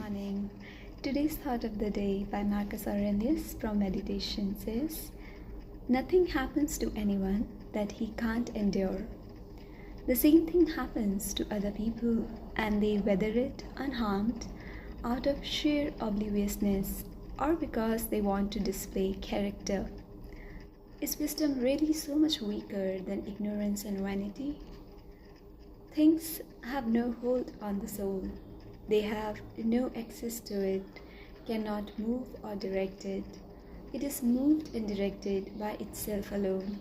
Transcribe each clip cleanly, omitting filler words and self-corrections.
morning. Today's thought of the day by Marcus Aurelius from Meditation says, "Nothing happens to anyone that he can't endure. The same thing happens to other people, and they weather it unharmed out of sheer obliviousness or because they want to display character. Is wisdom really so much weaker than ignorance and vanity? Things have no hold on the soul. They have no access to it, cannot move or direct it. It is moved and directed by itself alone.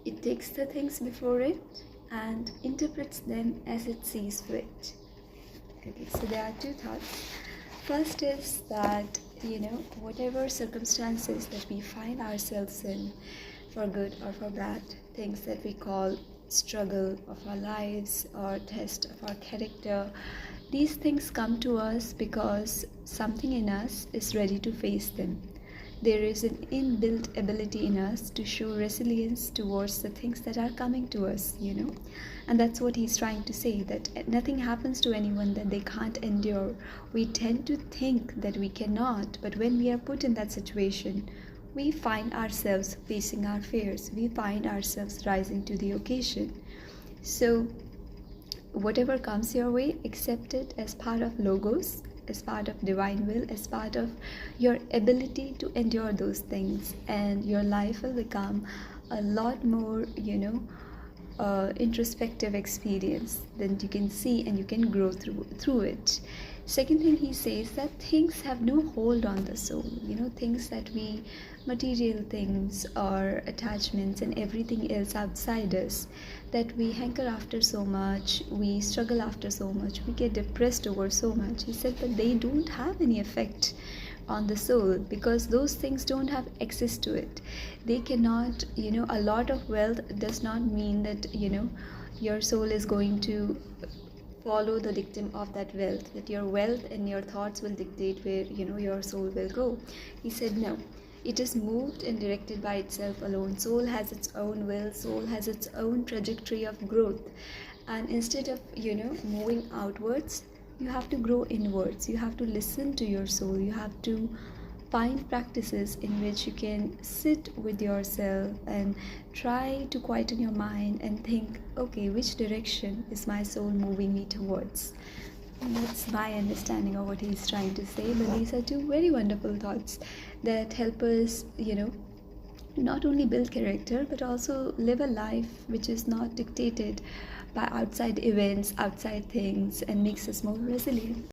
It takes the things before it and interprets them as it sees fit." Okay, so there are two thoughts. First is that, whatever circumstances that we find ourselves in, for good or for bad, things that we call struggle of our lives or test of our character, these things come to us because something in us is ready to face them. There is an inbuilt ability in us to show resilience towards the things that are coming to us, and that's what he's trying to say, that nothing happens to anyone that they can't endure. We tend to think that we cannot, but when we are put in that situation, we find ourselves facing our fears. We find ourselves rising to the occasion. So whatever comes your way, accept it as part of logos, as part of divine will, as part of your ability to endure those things, and your life will become a lot more, introspective experience. Then you can see and you can grow through it. Second thing he says, that things have no hold on the soul. Things that we, material things or attachments and everything else outside us, that we hanker after so much, we struggle after so much, we get depressed over so much. He said that they don't have any effect on the soul because those things don't have access to it. They cannot, a lot of wealth does not mean that, your soul is going to follow the dictum of that wealth, that your wealth and your thoughts will dictate where, your soul will go. He said no. It is moved and directed by itself alone. Soul has its own will, soul has its own trajectory of growth. And instead of, moving outwards, you have to grow inwards. You have to listen to your soul. You have to find practices in which you can sit with yourself and try to quieten your mind and think, okay, which direction is my soul moving me towards? And that's my understanding of what he's trying to say. But these are two very wonderful thoughts that help us, not only build character, but also live a life which is not dictated by outside events, outside things, and makes us more resilient.